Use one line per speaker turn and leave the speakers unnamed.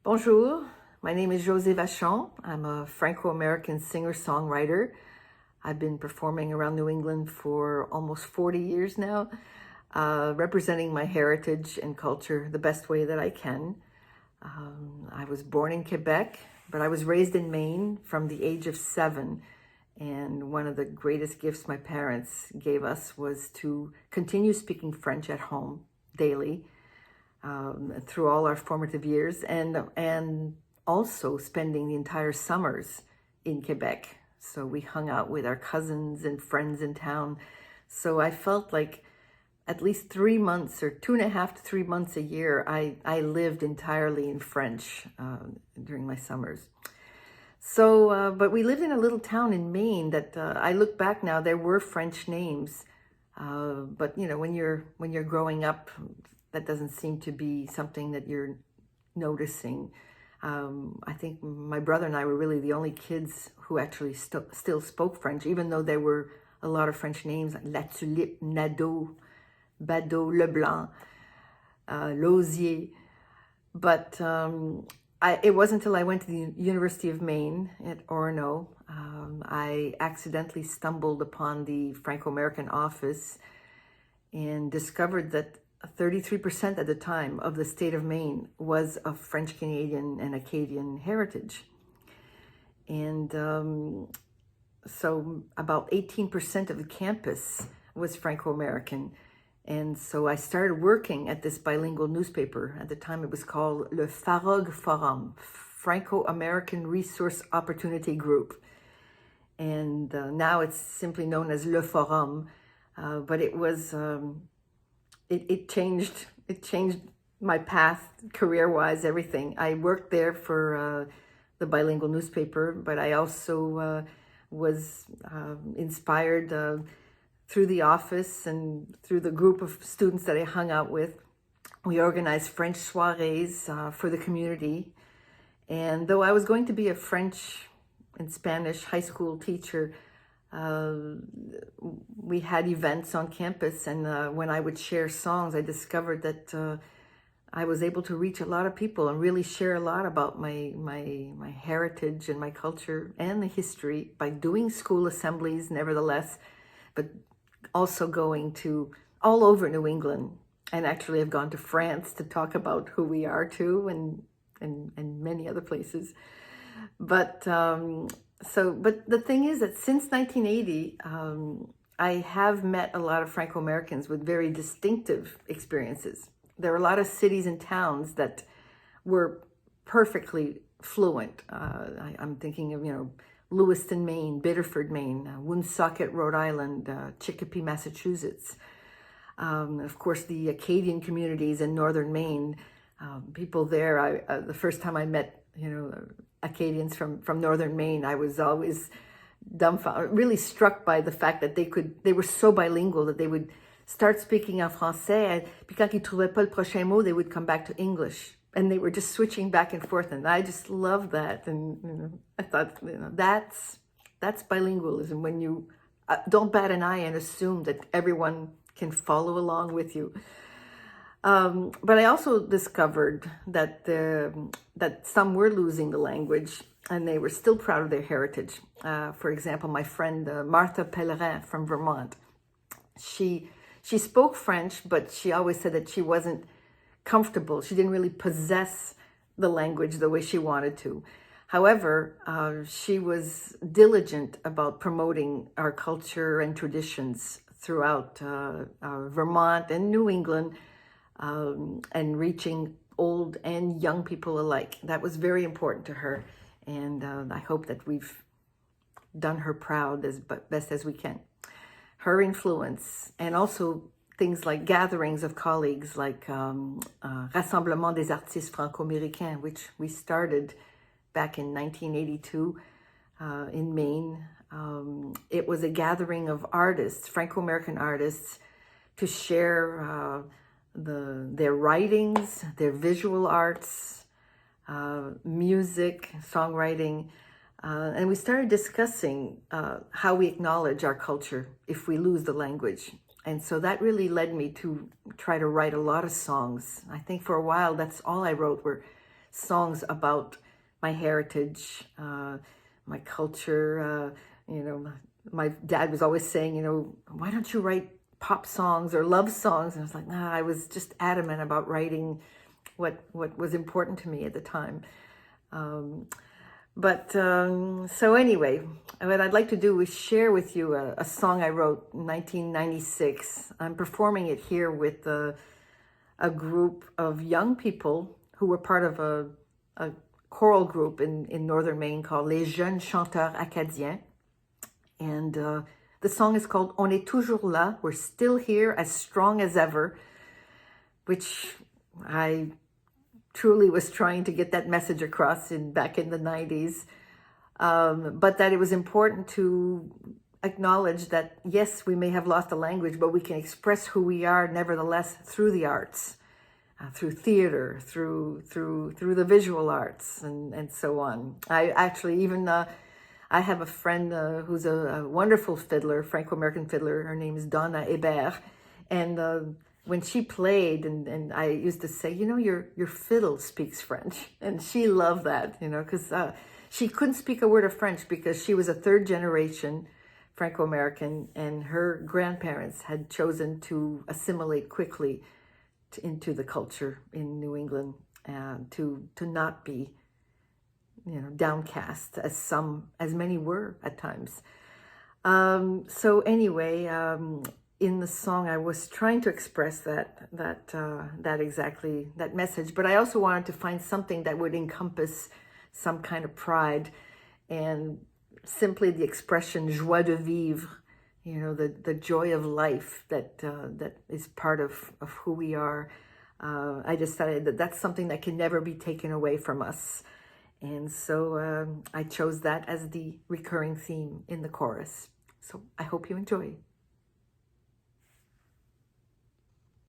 Bonjour, my name is Josee Vachon. I'm a Franco-American singer-songwriter. I've been performing around New England for almost 40 years now, representing my heritage and culture the best way that I can. I was born in Quebec, but I was raised in Maine from the age of 7. And one of the greatest gifts my parents gave us was to continue speaking French at home daily. Through all our formative years, and also spending the entire summers in Quebec. So we hung out with our cousins and friends in town. So I felt like at least 3 months or 2.5 to 3 months a year, I lived entirely in French during my summers. So, but we lived in a little town in Maine that I look back now, there were French names. But you know, when you're growing up, that doesn't seem to be something that you're noticing. I think my brother and I were really the only kids who actually still spoke French, even though there were a lot of French names like La Tulipe, Nadeau, Badeau, Leblanc, Lausier. But it wasn't until I went to the University of Maine at Orono, I accidentally stumbled upon the Franco-American office and discovered that 33% at the time of the state of Maine was of French Canadian and Acadian heritage. And so about 18% of the campus was Franco-American. And so I started working at this bilingual newspaper. At the time it was called Le Farog Forum, Franco-American Resource Opportunity Group. And now it's simply known as Le Forum. But it was... It changed my path career-wise, everything. I worked there for the bilingual newspaper, but I also was inspired through the office and through the group of students that I hung out with. We organized French soirees for the community. And though I was going to be a French and Spanish high school teacher, we had events on campus, and when I would share songs, I discovered that I was able to reach a lot of people and really share a lot about my heritage and my culture and the history by doing school assemblies, nevertheless, but also going to all over New England. And actually I've gone to France to talk about who we are too, and many other places. But but the thing is that since 1980, I have met a lot of Franco-Americans with very distinctive experiences. There are a lot of cities and towns that were perfectly fluent. I'm thinking of, Lewiston, Maine, Biddeford, Maine, Woonsocket, Rhode Island, Chicopee, Massachusetts. Of course, the Acadian communities in northern Maine, people there, the first time I met, Acadians from northern Maine, I was always dumbfounded, really struck by the fact that they were so bilingual that they would start speaking en français, puis quand ils trouvaient pas le prochain mot, they would come back to English, and they were just switching back and forth, and I just loved that. And I thought, that's bilingualism, when you don't bat an eye and assume that everyone can follow along with you. But I also discovered that that some were losing the language, and they were still proud of their heritage. For example, my friend Martha Pellerin from Vermont, she spoke French, but she always said that she wasn't comfortable. She didn't really possess the language the way she wanted to. However, she was diligent about promoting our culture and traditions throughout Vermont and New England, and reaching old and young people alike. That was very important to her, and I hope that we've done her proud as best as we can. Her influence, and also things like gatherings of colleagues like Rassemblement des Artistes Franco-Américains, which we started back in 1982 in Maine. It was a gathering of artists, Franco-American artists, to share their writings, their visual arts, music, songwriting, and we started discussing how we acknowledge our culture if we lose the language. And so that really led me to try to write a lot of songs. I think for a while, that's all I wrote were songs about my heritage, my culture. My dad was always saying, why don't you write pop songs or love songs? And I was like, nah, I was just adamant about writing what was important to me at the time. So anyway, what I'd like to do is share with you a song I wrote in 1996. I'm performing it here with a group of young people who were part of a choral group in northern Maine called Les Jeunes Chanteurs Acadiens. And the song is called On est toujours là, we're still here, as strong as ever, which I truly was trying to get that message across back in the 90s, but that it was important to acknowledge that, yes, we may have lost the language, but we can express who we are nevertheless through the arts, through theater, through the visual arts, and so on. I actually even I have a friend who's a wonderful fiddler, Franco-American fiddler. Her name is Donna Hébert, and when she played, and I used to say, your fiddle speaks French, and she loved that, because she couldn't speak a word of French because she was a third generation Franco-American, and her grandparents had chosen to assimilate quickly into the culture in New England, to not be, downcast as many were at times. So anyway, in the song, I was trying to express that message, but I also wanted to find something that would encompass some kind of pride, and simply the expression joie de vivre, the joy of life that is part of who we are. I decided that that's something that can never be taken away from us. And so I chose that as the recurring theme in the chorus. So I hope you enjoy.